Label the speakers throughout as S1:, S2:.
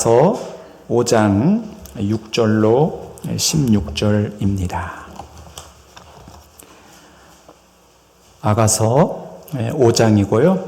S1: 아가서 5장 6절로 16절입니다. 아가서 5장이고요.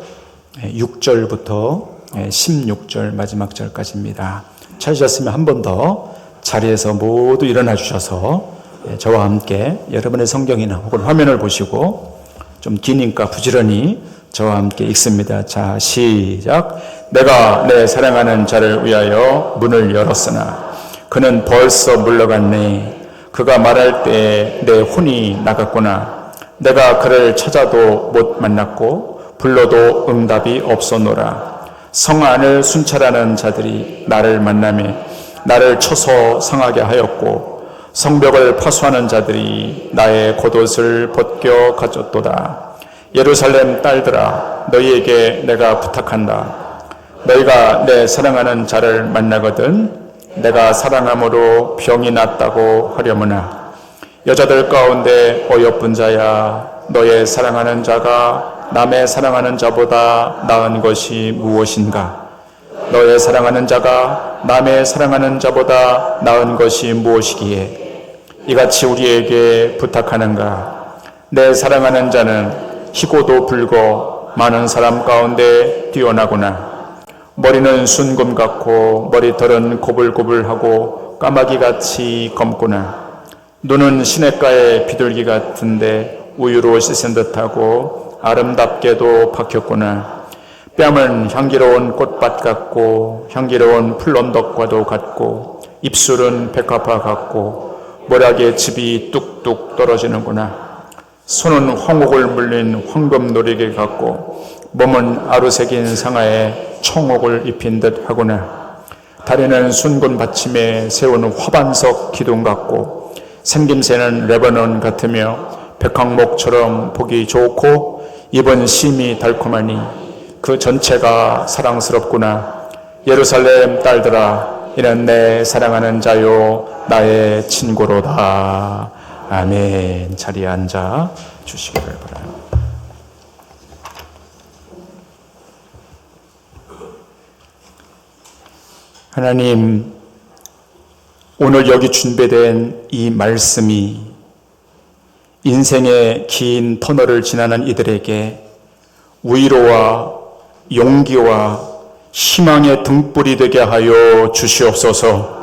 S1: 6절부터 16절 마지막 절까지입니다. 찾으셨으면 한 번 더 자리에서 모두 일어나 주셔서 저와 함께 여러분의 성경이나 혹은 화면을 보시고 좀 기니까 부지런히 저와 함께 읽습니다. 자, 시작. 내가 내 사랑하는 자를 위하여 문을 열었으나 그는 벌써 물러갔네. 그가 말할 때에 내 혼이 나갔구나. 내가 그를 찾아도 못 만났고 불러도 응답이 없었노라. 성 안을 순찰하는 자들이 나를 만나며 나를 쳐서 상하게 하였고 성벽을 파수하는 자들이 나의 겉옷을 벗겨 가졌도다. 예루살렘 딸들아, 너희에게 내가 부탁한다. 너희가 내 사랑하는 자를 만나거든 내가 사랑함으로 병이 낫다고 하려무나 여자들 가운데 어여쁜 자야, 너의 사랑하는 자가 남의 사랑하는 자보다 나은 것이 무엇인가? 너의 사랑하는 자가 남의 사랑하는 자보다 나은 것이 무엇이기에 이같이 우리에게 부탁하는가? 내 사랑하는 자는 희고도 불고 많은 사람 가운데 뛰어나구나. 머리는 순금 같고 머리털은 고불고불하고 까마귀같이 검구나. 눈은 시냇가의 비둘기 같은데 우유로 씻은 듯하고 아름답게도 박혔구나. 뺨은 향기로운 꽃밭 같고 향기로운 풀언덕과도 같고 입술은 백합화 같고 모락의 즙이 뚝뚝 떨어지는구나. 손은 황옥을 물린 황금 노리개 같고 몸은 아루새긴 상아에 청옥을 입힌 듯 하구나. 다리는 순금 받침에 세운 화반석 기둥 같고 생김새는 레바논 같으며 백항목처럼 보기 좋고 입은 심이 달콤하니 그 전체가 사랑스럽구나. 예루살렘 딸들아, 이는 내 사랑하는 자요 나의 친구로다. 아멘. 자리에 앉아 주시기를 바랍니다. 하나님, 오늘 여기 준비된 이 말씀이 인생의 긴 터널을 지나는 이들에게 위로와 용기와 희망의 등불이 되게 하여 주시옵소서.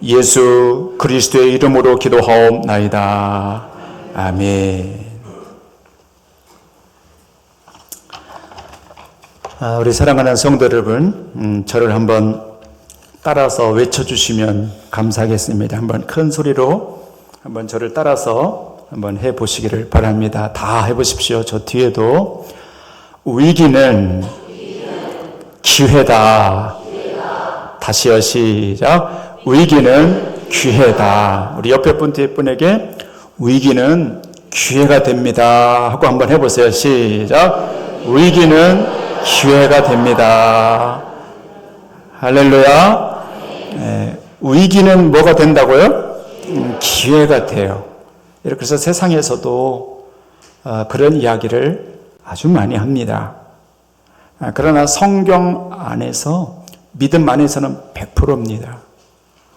S1: 예수 그리스도의 이름으로 기도하옵나이다. 아멘. 우리 사랑하는 성도 여러분, 저를 한번 따라서 외쳐주시면 감사하겠습니다. 한번 큰 소리로 한번 저를 따라서 한번 해보시기를 바랍니다. 다 해보십시오. 저 뒤에도. 위기는 기회다. 다시요, 시작. 위기는 기회다. 우리 옆에 분에게 위기는 기회가 됩니다 하고 한번 해보세요. 시작. 위기는 기회가 됩니다. 할렐루야. 위기는 뭐가 된다고요? 기회가 돼요. 그래서 세상에서도 그런 이야기를 아주 많이 합니다. 그러나 성경 안에서, 믿음 안에서는 100%입니다.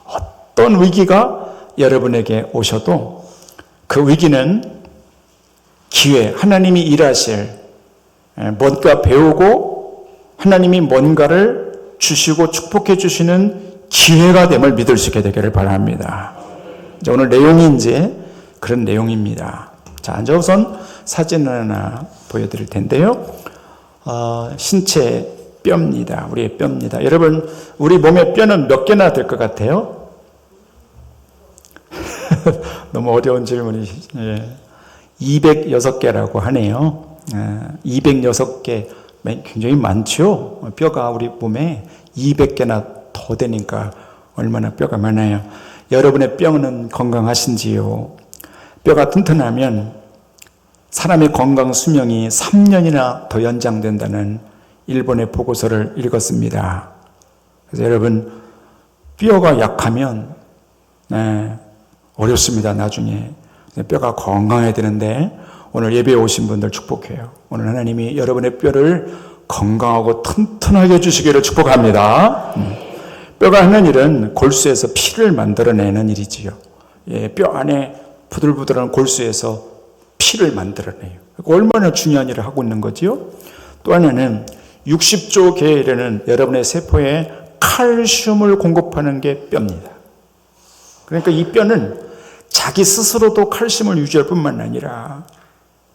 S1: 어떤 위기가 여러분에게 오셔도 그 위기는 기회, 하나님이 일하실, 뭔가 배우고 하나님이 뭔가를 주시고 축복해 주시는 기회가 됨을 믿을 수 있게 되기를 바랍니다. 이제 오늘 내용이 이제 그런 내용입니다. 자, 앉아서 사진을 하나 보여드릴 텐데요. 신체 뼈입니다. 우리의 뼈입니다. 여러분, 우리 몸의 뼈는 몇 개나 될 것 같아요? 너무 어려운 질문이시죠. 206개라고 하네요. 206개. 굉장히 많죠? 뼈가 우리 몸에 200개나 더 되니까 얼마나 뼈가 많아요. 여러분의 뼈는 건강하신지요? 뼈가 튼튼하면 사람의 건강 수명이 3년이나 더 연장된다는 일본의 보고서를 읽었습니다. 그래서 여러분, 뼈가 약하면 어렵습니다. 나중에 뼈가 건강해야 되는데 오늘 예배에 오신 분들 축복해요. 오늘 하나님이 여러분의 뼈를 건강하고 튼튼하게 해주시기를 축복합니다. 뼈가 하는 일은 골수에서 피를 만들어내는 일이지요. 예, 뼈 안에 부들부들한 골수에서 피를 만들어내요. 얼마나 중요한 일을 하고 있는 거지요? 또 하나는 60조 개에 이르는 여러분의 세포에 칼슘을 공급하는 게 뼈입니다. 그러니까 이 뼈는 자기 스스로도 칼슘을 유지할 뿐만 아니라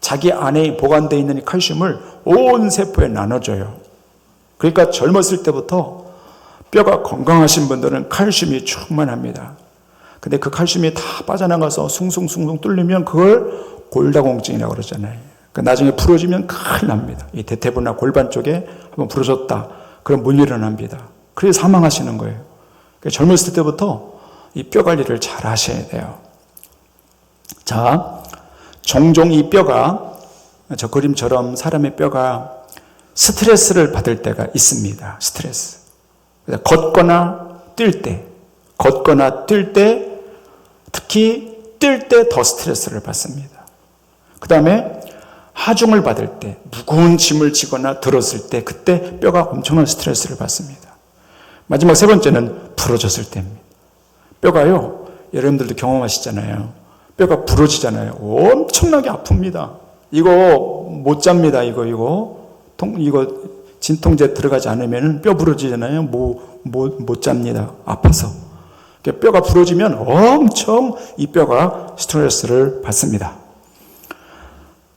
S1: 자기 안에 보관되어 있는 이 칼슘을 온 세포에 나눠줘요. 그러니까 젊었을 때부터 뼈가 건강하신 분들은 칼슘이 충만합니다. 근데 그 칼슘이 다 빠져나가서 숭숭숭숭 뚫리면 그걸 골다공증이라고 그러잖아요. 그러니까 나중에 부러지면 큰일 납니다. 이 대퇴부나 골반 쪽에 한번 부러졌다. 그럼 못 일어납니다. 그래서 사망하시는 거예요. 그러니까 젊었을 때부터 이 뼈 관리를 잘 하셔야 돼요. 자, 종종 이 뼈가 저 그림처럼 사람의 뼈가 스트레스를 받을 때가 있습니다. 스트레스. 걷거나 뛸 때, 특히 뛸 때 더 스트레스를 받습니다. 그 다음에 하중을 받을 때, 무거운 짐을 지거나 들었을 때, 그때 뼈가 엄청난 스트레스를 받습니다. 마지막 세 번째는 부러졌을 때입니다. 뼈가요, 여러분들도 경험하시잖아요. 뼈가 부러지잖아요. 엄청나게 아픕니다. 이거 못 잡니다. 이거 진통제 들어가지 않으면 뼈 부러지잖아요. 못 잡니다. 아파서. 뼈가 부러지면 엄청 이 뼈가 스트레스를 받습니다.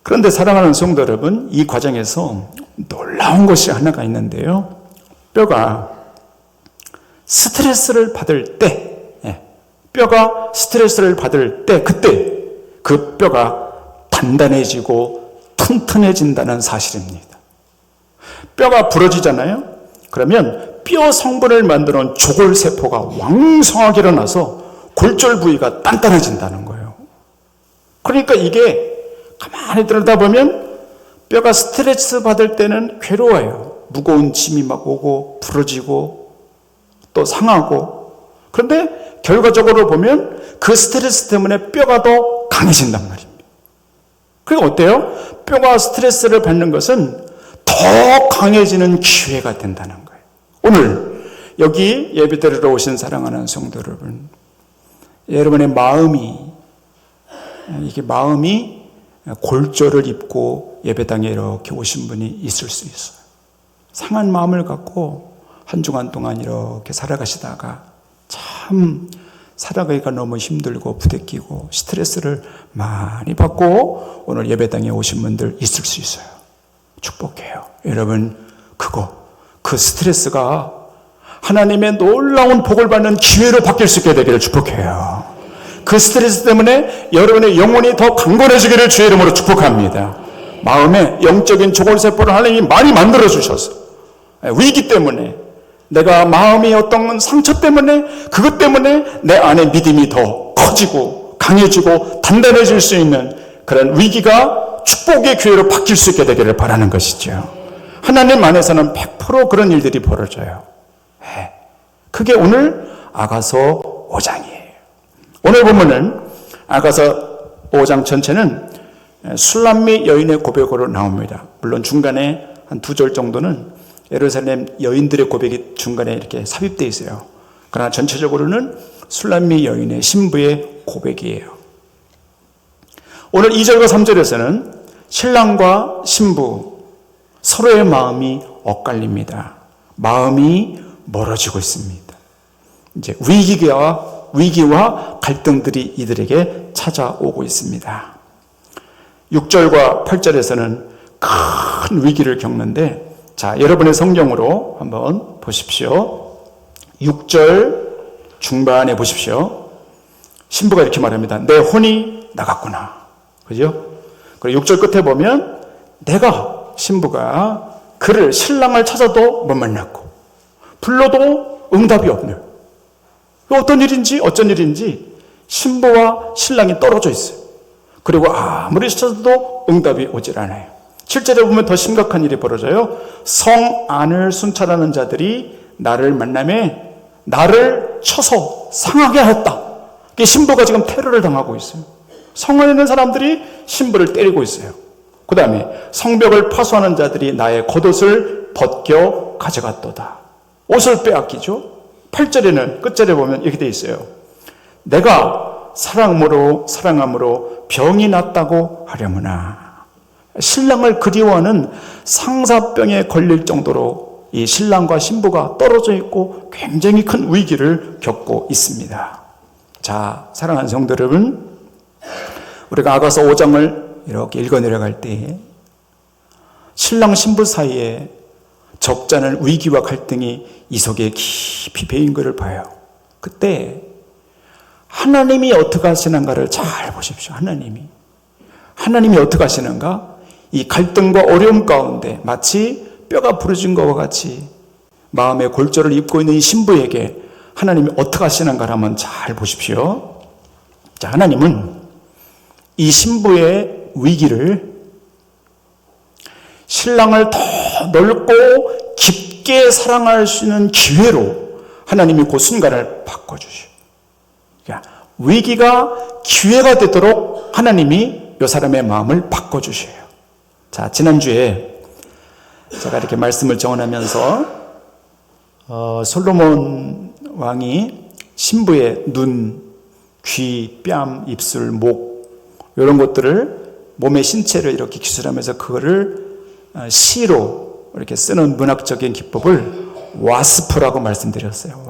S1: 그런데 사랑하는 성도 여러분, 이 과정에서 놀라운 것이 하나가 있는데요. 뼈가 스트레스를 받을 때, 그때 그 뼈가 단단해지고 튼튼해진다는 사실입니다. 뼈가 부러지잖아요. 그러면 뼈 성분을 만드는 조골세포가 왕성하게 일어나서 골절 부위가 단단해진다는 거예요. 그러니까 이게 가만히 들여다보면 뼈가 스트레스 받을 때는 괴로워요. 무거운 짐이 막 오고 부러지고 또 상하고. 그런데 결과적으로 보면 그 스트레스 때문에 뼈가 더 강해진단 말입니다. 그리고 어때요? 뼈가 스트레스를 받는 것은 더 강해지는 기회가 된다는 거예요. 오늘 여기 예배드리러 오신 사랑하는 성도 여러분, 여러분의 마음이 골절을 입고 예배당에 이렇게 오신 분이 있을 수 있어요. 상한 마음을 갖고 한 주간 동안 이렇게 살아가시다가 참 살아가기가 너무 힘들고 부대끼고 스트레스를 많이 받고 오늘 예배당에 오신 분들 있을 수 있어요. 축복해요. 여러분, 그 스트레스가 하나님의 놀라운 복을 받는 기회로 바뀔 수 있게 되기를 축복해요. 그 스트레스 때문에 여러분의 영혼이 더 강건해지기를 주의 이름으로 축복합니다. 마음에 영적인 조골세포를 하나님이 많이 만들어 주셔서 위기 때문에 내가 마음이 어떤 상처 때문에 그것 때문에 내 안에 믿음이 더 커지고 강해지고 단단해질 수 있는 그런 위기가 축복의 기회로 바뀔 수 있게 되기를 바라는 것이죠. 하나님 안에서는 100% 그런 일들이 벌어져요. 그게 오늘 아가서 5장이에요. 오늘 보면은 아가서 5장 전체는 술람미 여인의 고백으로 나옵니다. 물론 중간에 한 2절 정도는 예루살렘 여인들의 고백이 중간에 이렇게 삽입되어 있어요. 그러나 전체적으로는 술람미 여인의 신부의 고백이에요. 오늘 2절과 3절에서는 신랑과 신부 서로의 마음이 엇갈립니다. 마음이 멀어지고 있습니다. 이제 위기와 갈등들이 이들에게 찾아오고 있습니다. 6절과 8절에서는 큰 위기를 겪는데, 자, 여러분의 성경으로 한번 보십시오. 6절 중반에 보십시오. 신부가 이렇게 말합니다. 내 혼이 나갔구나. 그죠? 그리고 6절 끝에 보면 신부가 신랑을 찾아도 못 만났고 불러도 응답이 없네요. 어쩐 일인지 신부와 신랑이 떨어져 있어요. 그리고 아무리 찾아도 응답이 오질 않아요. 7절에 보면 더 심각한 일이 벌어져요. 성 안을 순찰하는 자들이 나를 만남에 나를 쳐서 상하게 하였다. 신부가 지금 테러를 당하고 있어요. 성안에 있는 사람들이 신부를 때리고 있어요. 그 다음에 성벽을 파수하는 자들이 나의 겉옷을 벗겨 가져갔도다. 옷을 빼앗기죠. 8절에는 끝절에 보면 이렇게 돼 있어요. 내가 사랑함으로 병이 낫다고 하려무나. 신랑을 그리워하는 상사병에 걸릴 정도로 이 신랑과 신부가 떨어져 있고 굉장히 큰 위기를 겪고 있습니다. 자, 사랑하는 성도 여러분, 우리가 아가서 5장을 이렇게 읽어 내려갈 때 신랑 신부 사이에 적잖은 위기와 갈등이 이 속에 깊이 배인 것을 봐요. 그때 하나님이 어떻게 하시는가를 잘 보십시오. 하나님이 어떻게 하시는가? 이 갈등과 어려움 가운데 마치 뼈가 부러진 것과 같이 마음의 골절을 입고 있는 이 신부에게 하나님이 어떻게 하시는가 한번 잘 보십시오. 자, 하나님은 이 신부의 위기를 신랑을 더 넓고 깊게 사랑할 수 있는 기회로 하나님이 그 순간을 바꿔주셔요. 그러니까 위기가 기회가 되도록 하나님이 이 사람의 마음을 바꿔주셔요. 자, 지난주에 제가 이렇게 말씀을 정언하면서 솔로몬 왕이 신부의 눈, 귀, 뺨, 입술, 목 이런 것들을 몸의 신체를 이렇게 기술하면서 그거를 시로 이렇게 쓰는 문학적인 기법을 와스프라고 말씀드렸어요.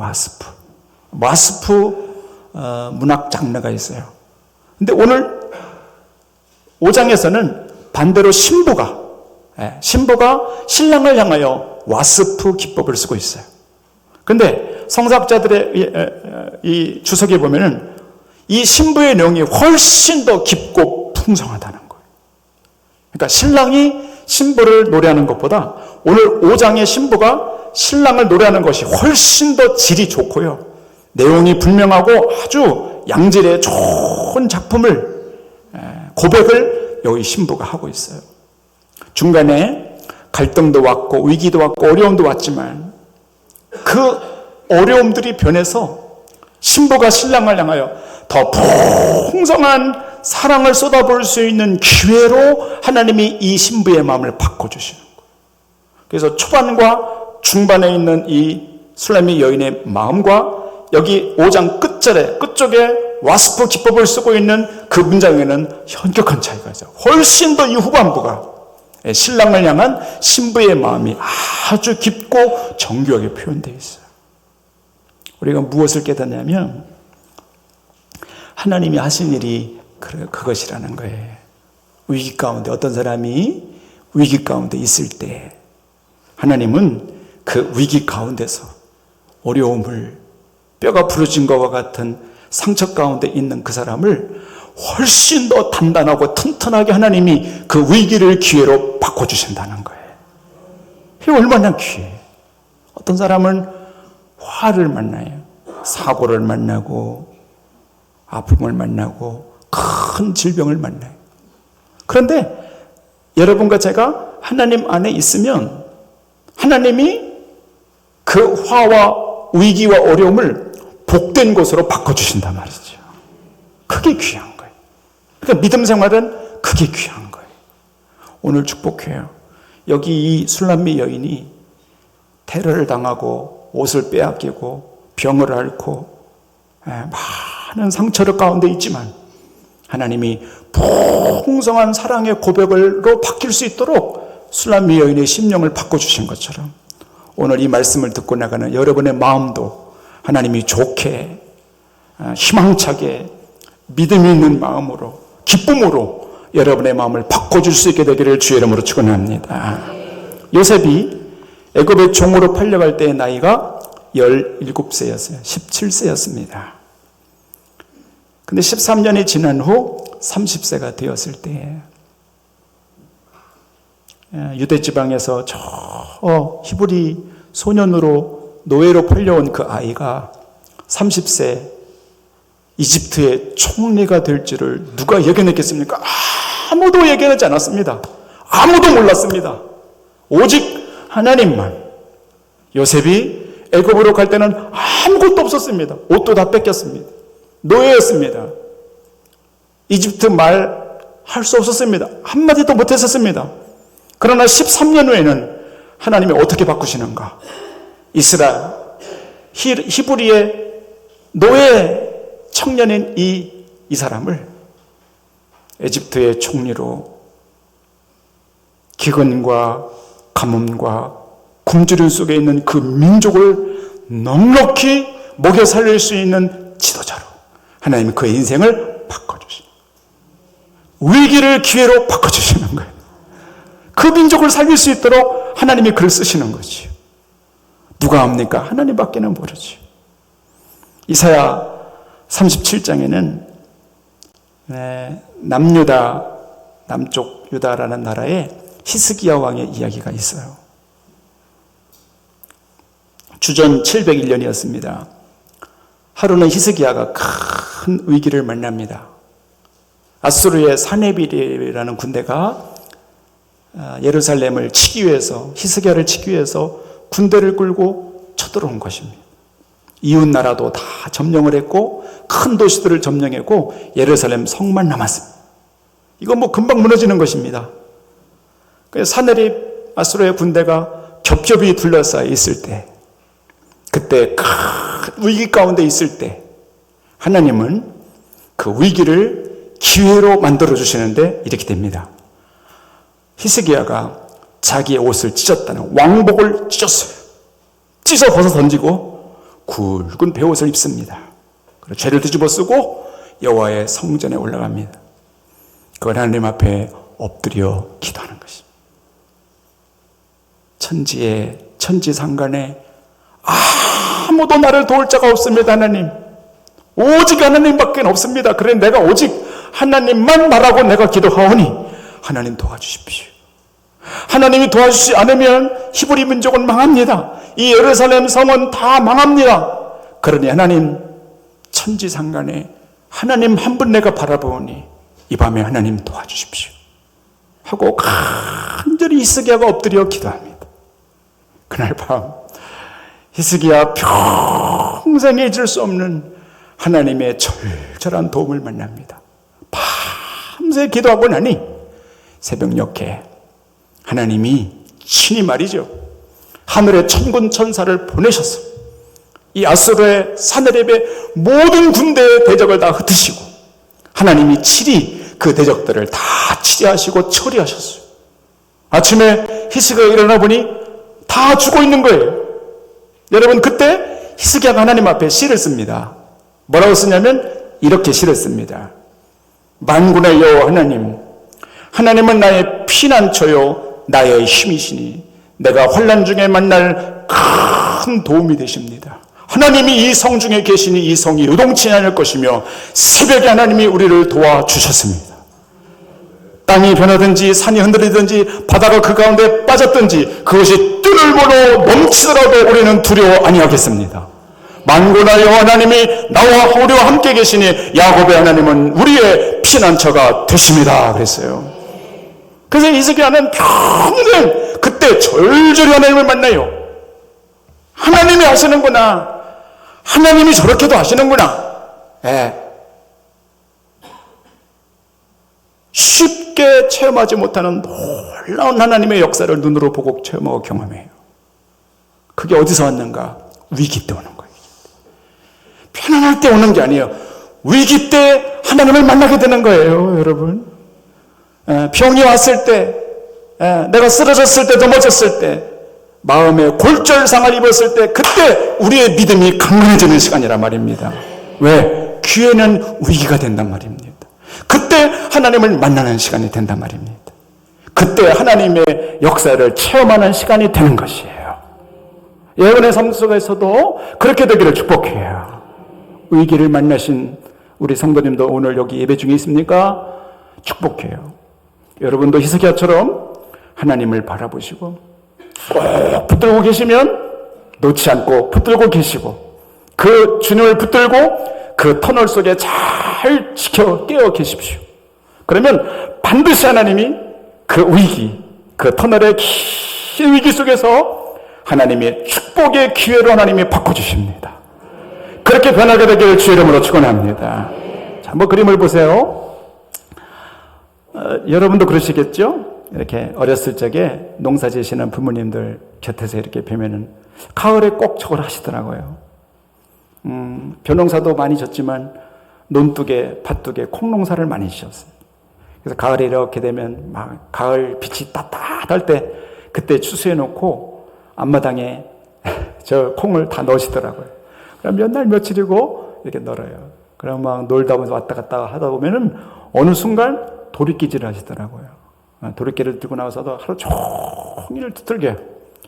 S1: 와스프 문학 장르가 있어요. 근데 오늘 5장에서는 반대로 신부가 신랑을 향하여 와스프 기법을 쓰고 있어요. 근데 성서학자들의 이 주석에 보면은 이 신부의 내용이 훨씬 더 깊고 풍성하다는 거예요. 그러니까 신랑이 신부를 노래하는 것보다 오늘 5장의 신부가 신랑을 노래하는 것이 훨씬 더 질이 좋고요. 내용이 분명하고 아주 양질의 좋은 작품을, 고백을 여기 신부가 하고 있어요. 중간에 갈등도 왔고 위기도 왔고 어려움도 왔지만 그 어려움들이 변해서 신부가 신랑을 향하여 더 풍성한 사랑을 쏟아볼 수 있는 기회로 하나님이 이 신부의 마음을 바꿔주시는 거예요. 그래서 초반과 중반에 있는 이 술라미 여인의 마음과 여기 5장 끝쪽에 와스프 기법을 쓰고 있는 그 문장에는 현격한 차이가 있어요. 훨씬 더 이 후반부가 신랑을 향한 신부의 마음이 아주 깊고 정교하게 표현되어 있어요. 우리가 무엇을 깨닫냐면 하나님이 하신 일이 그것이라는 거예요. 위기 가운데 어떤 사람이 위기 가운데 있을 때 하나님은 그 위기 가운데서 어려움을 뼈가 부러진 것과 같은 상처 가운데 있는 그 사람을 훨씬 더 단단하고 튼튼하게 하나님이 그 위기를 기회로 바꿔주신다는 거예요. 이게 얼마나 귀해요. 어떤 사람은 화를 만나요. 사고를 만나고 아픔을 만나고 큰 질병을 만나요. 그런데 여러분과 제가 하나님 안에 있으면 하나님이 그 화와 위기와 어려움을 복된 것으로 바꿔주신단 말이죠. 그게 귀한 거예요. 그러니까 믿음 생활은 그게 귀한 거예요. 오늘 축복해요. 여기 이 술람미 여인이 테러를 당하고 옷을 빼앗기고 병을 앓고 많은 상처를 가운데 있지만 하나님이 풍성한 사랑의 고백으로 바뀔 수 있도록 술람미 여인의 심령을 바꿔주신 것처럼 오늘 이 말씀을 듣고 나가는 여러분의 마음도 하나님이 좋게 희망차게 믿음이 있는 마음으로 기쁨으로 여러분의 마음을 바꿔줄 수 있게 되기를 주의 이름으로 축원합니다. 요셉이 애굽의 종으로 팔려갈 때의 나이가 17세였어요. 17세였습니다. 근데 13년이 지난 후 30세가 되었을 때 유대 지방에서 저 히브리 소년으로 노예로 팔려온 그 아이가 30세 이집트의 총리가 될 줄을 누가 예견했겠습니까? 아무도 예견하지 않았습니다. 아무도 몰랐습니다. 오직 하나님만. 요셉이 애굽으로 갈 때는 아무것도 없었습니다. 옷도 다 뺏겼습니다. 노예였습니다. 이집트 말 할 수 없었습니다. 한마디도 못했었습니다. 그러나 13년 후에는 하나님이 어떻게 바꾸시는가? 이스라엘, 히브리의 노예 청년인 이 사람을 에집트의 총리로 기근과 가뭄과 굶주림 속에 있는 그 민족을 넉넉히 먹여 살릴 수 있는 지도자로 하나님이 그의 인생을 바꿔주시는, 위기를 기회로 바꿔주시는 거예요. 그 민족을 살릴 수 있도록 하나님이 그를 쓰시는 거지요. 누가 합니까? 하나님밖에는 모르지요. 이사야 37장에는 남유다, 남쪽 유다라는 나라에 히스기야 왕의 이야기가 있어요. 주전 701년이었습니다. 하루는 히스기야가 큰 위기를 만납니다. 아수르의 사네빌이라는 군대가 예루살렘을 치기 위해서, 히스기야를 치기 위해서 군대를 끌고 쳐들어온 것입니다. 이웃 나라도 다 점령을 했고 큰 도시들을 점령했고 예루살렘 성만 남았습니다. 이건 뭐 금방 무너지는 것입니다. 사네립 아수르의 군대가 겹겹이 둘러싸여 있을 때, 그때 큰 위기 가운데 있을 때 하나님은 그 위기를 기회로 만들어 주시는데 이렇게 됩니다. 히스기야가 자기의 옷을 찢었다는 왕복을 찢었어요. 찢어 벗어 던지고 굵은 베옷을 입습니다. 그리고 죄를 뒤집어 쓰고 여호와의 성전에 올라갑니다. 그걸 하나님 앞에 엎드려 기도하는 것입니다. 천지상간에 아무도 나를 도울 자가 없습니다. 하나님, 오직 하나님밖에 없습니다. 그래 내가 오직 하나님만 바라고 내가 기도하오니 하나님 도와주십시오. 하나님이 도와주시지 않으면 히브리 민족은 망합니다. 이 예루살렘 성은 다 망합니다. 그러니 하나님, 천지상간에 하나님 한 분 내가 바라보니 이 밤에 하나님 도와주십시오 하고 간절히 히스기야가 엎드려 기도합니다. 그날 밤 히스기야 평생에 잊을 수 없는 하나님의 절절한 도움을 만납니다. 밤새 기도하고 나니 새벽녘에 하나님이 친히 말이죠, 하늘의 천군 천사를 보내셔서 이 아수르의 사네립의 모든 군대의 대적을 다 흩으시고 하나님이 친히 그 대적들을 다 치리하시고 처리하셨어요. 아침에 히스기야가 일어나 보니 다 죽어 있는 거예요. 여러분, 그때 히스기야가 하나님 앞에 시를 씁니다. 뭐라고 쓰냐면 이렇게 시를 씁니다. 만군의 여호와 하나님, 하나님은 나의 피난처요 나의 힘이시니 내가 환난 중에 만날 큰 도움이 되십니다. 하나님이 이 성 중에 계시니 이 성이 요동치 않을 것이며 새벽에 하나님이 우리를 도와주셨습니다. 땅이 변하든지 산이 흔들리든지 바다가 그 가운데 빠졌든지 그것이 뜰을 보러 넘치더라도 우리는 두려워 아니하겠습니다. 만군의 여호와 하나님이 나와 우리와 함께 계시니 야곱의 하나님은 우리의 피난처가 되십니다. 그랬어요. 그래서 히스기야는 평생 그때 절절히 하나님을 만나요. 하나님이 하시는구나, 하나님이 저렇게도 하시는구나. 쉽게 체험하지 못하는 놀라운 하나님의 역사를 눈으로 보고 체험하고 경험해요. 그게 어디서 왔는가? 위기 때 오는 거예요. 편안할 때 오는 게 아니에요. 위기 때 하나님을 만나게 되는 거예요, 여러분. 병이 왔을 때, 내가 쓰러졌을 때, 넘어졌을 때, 마음에 골절상을 입었을 때, 그때 우리의 믿음이 강건해지는 시간이란 말입니다. 왜? 기회는 위기가 된단 말입니다. 그때 하나님을 만나는 시간이 된단 말입니다. 그때 하나님의 역사를 체험하는 시간이 되는 것이에요. 여러분의 삶 속에서도 그렇게 되기를 축복해요. 위기를 만나신 우리 성도님도 오늘 여기 예배 중에 있습니까? 축복해요. 여러분도 히스기야처럼 하나님을 바라보시고 꼭 붙들고 계시면 놓지 않고 붙들고 계시고 그 주님을 붙들고 그 터널 속에 잘 지켜 깨어 계십시오. 그러면 반드시 하나님이 그 위기, 그 터널의 긴 위기 속에서 하나님의 축복의 기회로 하나님이 바꿔주십니다. 그렇게 변하게 되기를 주의 이름으로 축원합니다. 자, 한번 그림을 보세요. 여러분도 그러시겠죠? 이렇게 어렸을 적에 농사 지시는 부모님들 곁에서 이렇게 뵈면은 가을에 꼭 저걸 하시더라고요. 벼농사도 많이 졌지만 논두개, 팥두개, 콩농사를 많이 지었어요. 그래서 가을에 이렇게 되면 막 가을 빛이 따뜻할 때 그때 추수해 놓고 앞마당에 저 콩을 다 넣으시더라고요. 그럼 몇 날 며칠이고 이렇게 널어요. 그럼 막 놀다 보면서 왔다 갔다 하다 보면은 어느 순간 도리끼질을 하시더라고요. 도리끼를 들고 나와서도 하루 종일 두들겨요.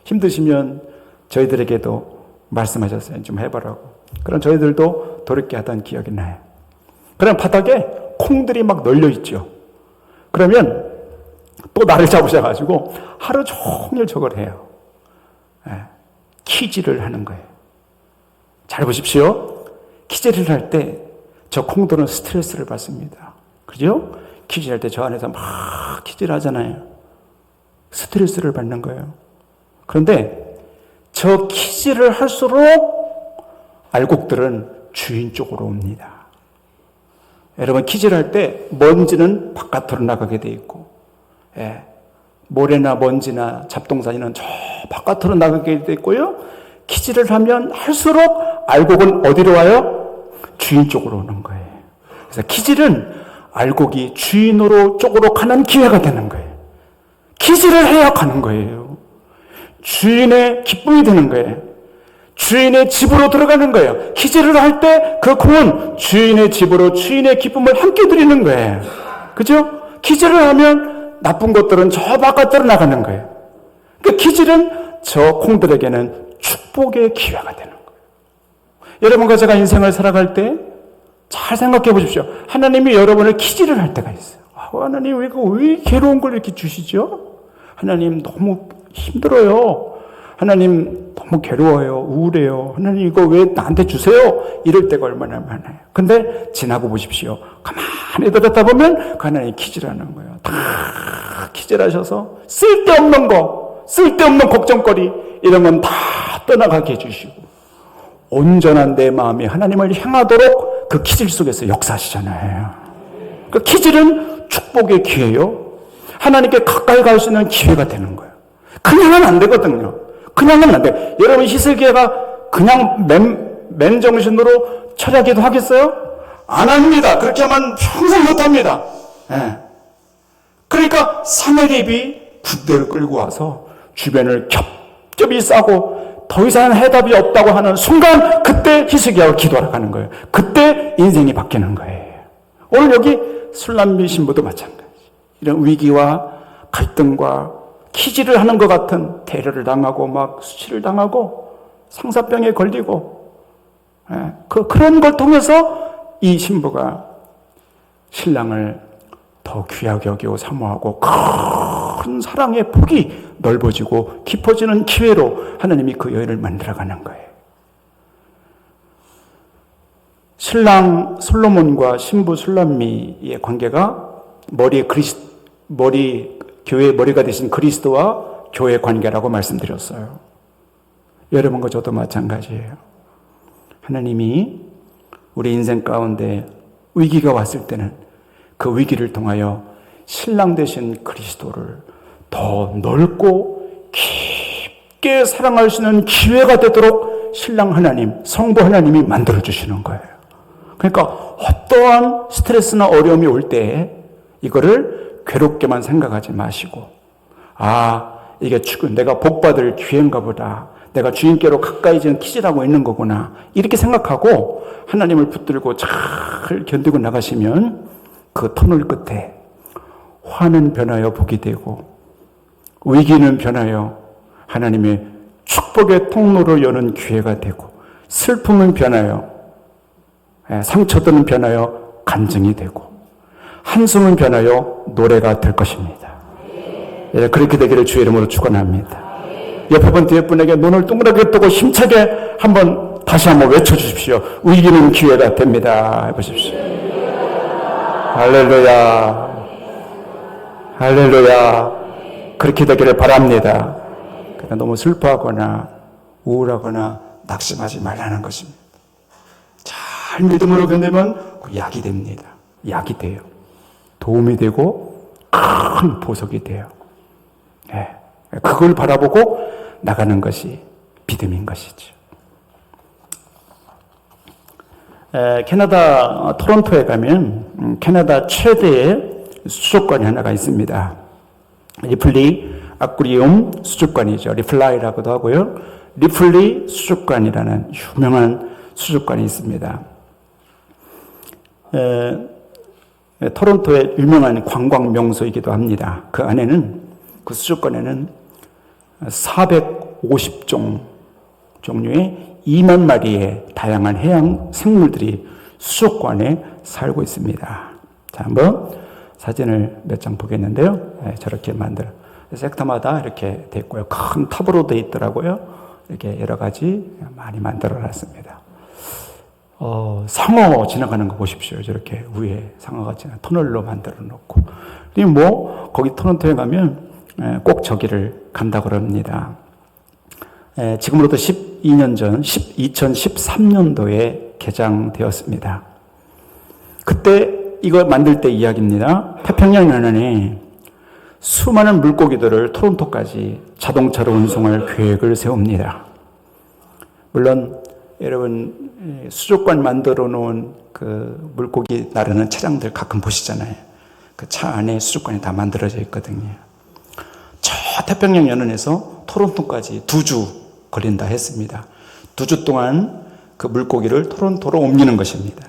S1: 힘드시면 저희들에게도 말씀하셨어요. 좀 해보라고. 그럼 저희들도 도리끼 하던 기억이 나요. 그럼 바닥에 콩들이 막 널려 있죠. 그러면 또 나를 잡으셔가지고 하루 종일 저걸 해요. 키질을 하는 거예요. 잘 보십시오. 키질을 할 때 저 콩들은 스트레스를 받습니다. 그죠? 키질할 때 저 안에서 막 키질하잖아요. 스트레스를 받는 거예요. 그런데 저 키질을 할수록 알곡들은 주인 쪽으로 옵니다. 여러분 키질할 때 먼지는 바깥으로 나가게 돼 있고, 모래나 먼지나 잡동사니는 저 바깥으로 나가게 돼 있고요. 키질을 하면 할수록 알곡은 어디로 와요? 주인 쪽으로 오는 거예요. 그래서 키질은 알곡이 주인으로 쪽으로 가는 기회가 되는 거예요. 키질을 해야 가는 거예요. 주인의 기쁨이 되는 거예요. 주인의 집으로 들어가는 거예요. 키질을 할 때 그 콩은 주인의 집으로 주인의 기쁨을 함께 드리는 거예요. 그죠? 키질을 하면 나쁜 것들은 저 바깥으로 나가는 거예요. 그 키질은 저 콩들에게는 축복의 기회가 되는 거예요. 여러분과 제가 인생을 살아갈 때 잘 생각해 보십시오. 하나님이 여러분을 키질을 할 때가 있어요. 하나님 왜 괴로운 걸 이렇게 주시죠? 하나님 너무 힘들어요. 하나님 너무 괴로워요. 우울해요. 하나님 이거 왜 나한테 주세요? 이럴 때가 얼마나 많아요. 근데 지나고 보십시오. 가만히 들었다 보면 그 하나님 키질하는 거예요. 다 키질하셔서 쓸데없는 거, 쓸데없는 걱정거리 이런 건 다 떠나가게 해주시고 온전한 내 마음이 하나님을 향하도록 그 키질 속에서 역사하시잖아요. 그 키질은 축복의 기회요. 하나님께 가까이 갈 수 있는 기회가 되는 거예요. 그냥은 안 되거든요. 그냥은 안 돼. 여러분 히스기야가 그냥 맨정신으로 철야기도 하겠어요? 안 합니다. 그렇게 하면 평생 못합니다. 그러니까 사내립이 군대를 끌고 와서 주변을 겹겹이 싸고 더 이상 해답이 없다고 하는 순간 그때 히스기야가 기도하러 가는 거예요. 그때 인생이 바뀌는 거예요. 오늘 여기 술람미 신부도 마찬가지. 이런 위기와 갈등과 키질을 하는 것 같은 대려를 당하고 막 수치를 당하고 상사병에 걸리고 그런 걸 통해서 이 신부가 신랑을 더 귀하게 여기고 사모하고 큰 사랑의 폭이 넓어지고 깊어지는 기회로 하나님이 그 여인을 만들어가는 거예요. 신랑 솔로몬과 신부 술람미의 관계가 교회의 머리가 되신 그리스도와 교회의 관계라고 말씀드렸어요. 여러분과 저도 마찬가지예요. 하나님이 우리 인생 가운데 위기가 왔을 때는 그 위기를 통하여 신랑 되신 그리스도를 더 넓고 깊게 사랑할 수 있는 기회가 되도록 신랑 하나님, 성부 하나님이 만들어주시는 거예요. 그러니까 어떠한 스트레스나 어려움이 올 때 이거를 괴롭게만 생각하지 마시고 이게 내가 복받을 기회인가 보다. 내가 주인께로 가까이 지금 키질하고 있는 거구나. 이렇게 생각하고 하나님을 붙들고 잘 견디고 나가시면 그 터널 끝에 화는 변하여 복이 되고 위기는 변하여 하나님의 축복의 통로로 여는 기회가 되고 슬픔은 변하여 상처들은 변하여 간증이 되고 한숨은 변하여 노래가 될 것입니다. 그렇게 되기를 주의 이름으로 축원합니다. 옆에 분 뒤에 분에게 눈을 동그랗게 뜨고 힘차게 다시 한번 외쳐주십시오. 위기는 기회가 됩니다. 해보십시오. 할렐루야. 할렐루야. 그렇게 되기를 바랍니다. 그러니까 너무 슬퍼하거나 우울하거나 낙심하지 말라는 것입니다. 잘 믿음으로 견디면 그 약이 됩니다. 약이 돼요. 도움이 되고 큰 보석이 돼요. 그걸 바라보고 나가는 것이 믿음인 것이죠. 캐나다 토론토에 가면 캐나다 최대의 수족관이 하나가 있습니다. 리플리 아쿠리움 수족관이죠. 리플라이라고도 하고요. 리플리 수족관이라는 유명한 수족관이 있습니다. 토론토의 유명한 관광 명소이기도 합니다. 그 안에는, 그 수족관에는 450종 종류의 2만 마리의 다양한 해양 생물들이 수족관에 살고 있습니다. 자, 한번 사진을 몇 장 보겠는데요. 저렇게 만들어 섹터마다 이렇게 돼 있고요. 큰 탑으로 돼 있더라고요. 이렇게 여러 가지 많이 만들어 놨습니다. 상어 지나가는 거 보십시오. 저렇게 위에 상어가 지나 터널로 만들어 놓고. 그리고 뭐 거기 토론토에 가면 꼭 저기를 간다고 합니다. 지금으로부터 12년 전 2013년도에 개장되었습니다. 그때 이거 만들 때 이야기입니다. 태평양 연안에 수많은 물고기들을 토론토까지 자동차로 운송할 계획을 세웁니다. 물론 여러분 수족관 만들어 놓은 그 물고기 나르는 차량들 가끔 보시잖아요. 그 차 안에 수족관이 다 만들어져 있거든요. 저 태평양 연안에서 토론토까지 2주 걸린다 했습니다. 2주 동안 그 물고기를 토론토로 옮기는 것입니다.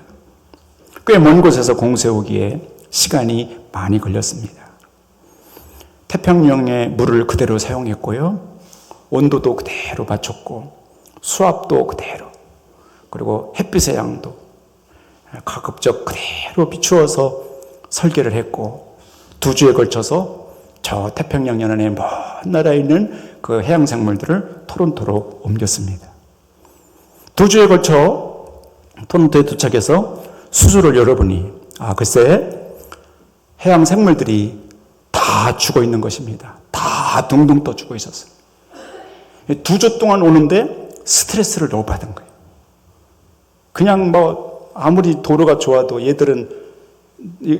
S1: 꽤 먼 곳에서 공세우기에 시간이 많이 걸렸습니다. 태평양의 물을 그대로 사용했고요. 온도도 그대로 맞췄고 수압도 그대로, 그리고 햇빛의 양도 가급적 그대로 비추어서 설계를 했고 2주에 걸쳐서 저 태평양 연안의 먼 나라에 있는 그 해양 생물들을 토론토로 옮겼습니다. 2주에 걸쳐 토론토에 도착해서 수조를 열어보니 글쎄 해양 생물들이 다 죽어 있는 것입니다. 다 둥둥 떠 죽어 있었어요. 2주 동안 오는데 스트레스를 너무 받은 거예요. 그냥 뭐 아무리 도로가 좋아도 얘들은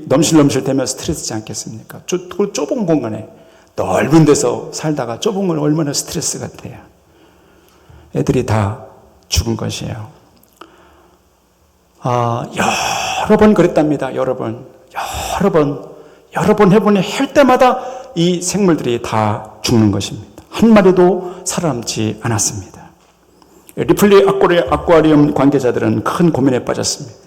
S1: 넘실넘실 되면 스트레스지 않겠습니까? 그 좁은 공간에 넓은 데서 살다가 좁은 건 얼마나 스트레스 같아요. 애들이 다 죽은 것이에요. 여러 번 그랬답니다. 여러 번 해보니 할 때마다 이 생물들이 다 죽는 것입니다. 한 마리도 살아남지 않았습니다. 리플리 아쿠아리움 관계자들은 큰 고민에 빠졌습니다.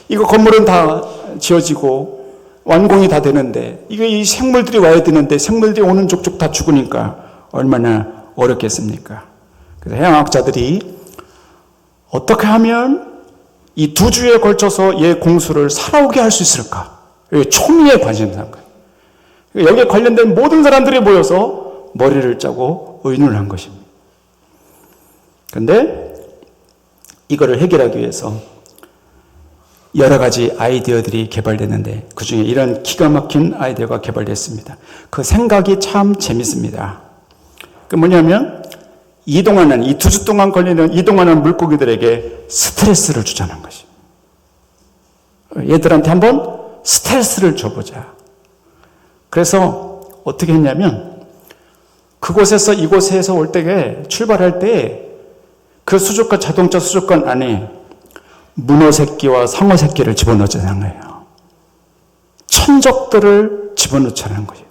S1: 이거 건물은 다 지어지고 완공이 다 되는데 이 생물들이 와야 되는데 생물들이 오는 족족 다 죽으니까 얼마나 어렵겠습니까? 그래서 해양학자들이 어떻게 하면 이 2주에 걸쳐서 얘 공수를 살아오게 할 수 있을까? 초미의 관심사인 거예요. 여기에 관련된 모든 사람들이 모여서 머리를 짜고 의논을 한 것입니다. 그런데 이거를 해결하기 위해서 여러 가지 아이디어들이 개발됐는데 그 중에 이런 기가 막힌 아이디어가 개발됐습니다. 그 생각이 참 재밌습니다. 그 뭐냐면 이동하는, 이 2주 동안 걸리는 이동하는 물고기들에게 스트레스를 주자는 것입니다. 얘들한테 한번 스트레스를 줘보자. 그래서 어떻게 했냐면 그곳에서 이곳에서 올 때에 출발할 때 그 수족관, 자동차 수족관 안에 문어 새끼와 상어 새끼를 집어넣자는 거예요. 천적들을 집어넣자는 거예요.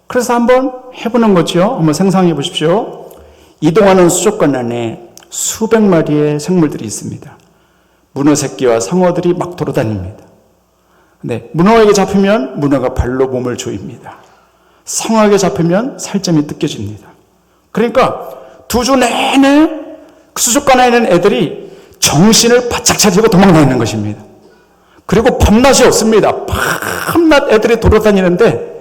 S1: 그래서 한번 해보는 거죠. 한번 상상해 보십시오. 이동하는 수족관 안에 수백 마리의 생물들이 있습니다. 문어 새끼와 상어들이 막 돌아다닙니다. 근데 문어에게 잡히면 문어가 발로 몸을 조입니다. 상어에게 잡히면 살점이 뜯겨집니다. 그러니까 2주 내내 그 수족관 안에 있는 애들이 정신을 바짝 차리고 도망다니는 것입니다. 그리고 밤낮이 없습니다. 밤낮 애들이 돌아다니는데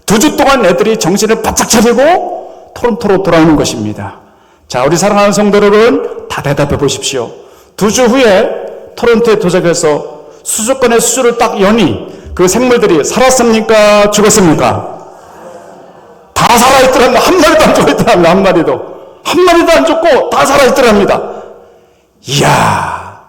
S1: 2주 동안 애들이 정신을 바짝 차리고 토론토로 돌아오는 것입니다. 자, 우리 사랑하는 성도 여러분, 다 대답해 보십시오. 2주 후에 토론토에 도착해서 수족관의 수조를 딱 여니 그 생물들이 살았습니까? 죽었습니까? 다 살아있더랍니다. 한 마리도 안 죽어있더랍니다. 한 마리도 안 죽고 다 살아있더랍니다. 이야,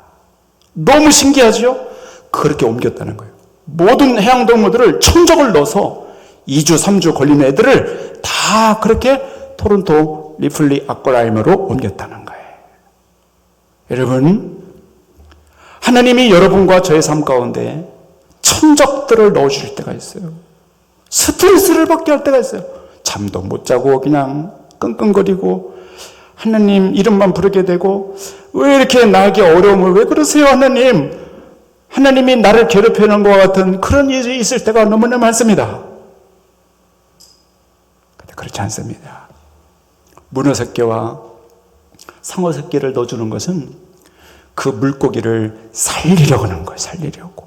S1: 너무 신기하죠? 그렇게 옮겼다는 거예요. 모든 해양동물들을 천적을 넣어서 2주, 3주 걸린 애들을 다 그렇게 토론토 리플리 아쿠아리움으로 옮겼다는 거예요. 여러분, 하나님이 여러분과 저의 삶 가운데 천적들을 넣어주실 때가 있어요. 스트레스를 받게 할 때가 있어요. 잠도 못 자고 그냥 끙끙거리고 하나님 이름만 부르게 되고, 왜 이렇게 나에게 어려움을 왜 그러세요 하나님? 하나님이 나를 괴롭히는 것 같은 그런 일이 있을 때가 너무나 많습니다. 근데 그렇지 않습니다. 문어 새끼와 상어 새끼를 넣어주는 것은 그 물고기를 살리려고 하는 거예요. 살리려고.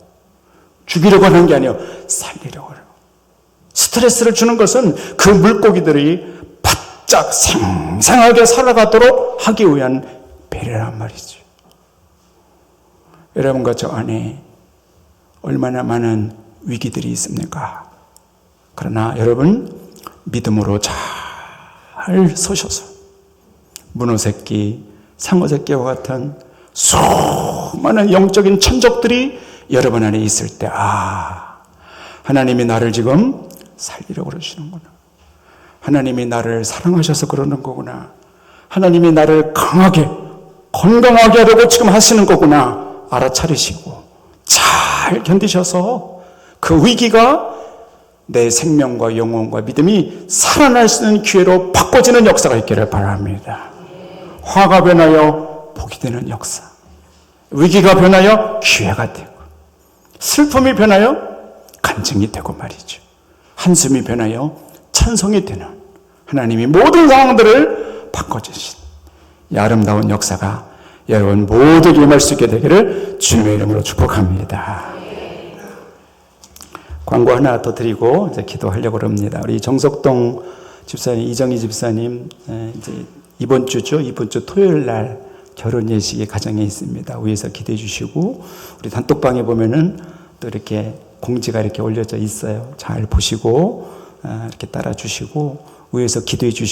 S1: 죽이려고 하는 게 아니에요. 살리려고 하는 거예요. 스트레스를 주는 것은 그 물고기들이 바짝 생생하게 살아가도록 하기 위한 배려란 말이죠. 여러분과 저 안에 얼마나 많은 위기들이 있습니까? 그러나 여러분, 믿음으로 잘 서셔서 문어 새끼, 상어 새끼와 같은 수많은 영적인 천적들이 여러분 안에 있을 때, 하나님이 나를 지금 살리려고 그러시는구나. 하나님이 나를 사랑하셔서 그러는 거구나. 하나님이 나를 강하게, 건강하게 하려고 지금 하시는 거구나. 알아차리시고 잘 견디셔서 그 위기가 내 생명과 영혼과 믿음이 살아날 수 있는 기회로 바꿔지는 역사가 있기를 바랍니다. 화가 변하여 복이 되는 역사, 위기가 변하여 기회가 되고, 슬픔이 변하여 간증이 되고 말이죠. 한숨이 변하여 찬송이 되는 하나님이 모든 상황들을 바꿔주신 이 아름다운 역사가 여러분 모두에게 임할 수 있게 되기를 주님의 이름으로 축복합니다. 광고 하나 더 드리고 이제 기도하려고 합니다. 우리 정석동 집사님, 이정희 집사님, 이제 이번 주죠. 이번 주 토요일 날 결혼 예식이 가정에 있습니다. 위에서 기도해 주시고, 우리 단톡방에 보면은 또 이렇게 공지가 이렇게 올려져 있어요. 잘 보시고 이렇게 따라 주시고 위에서 기도해 주시고.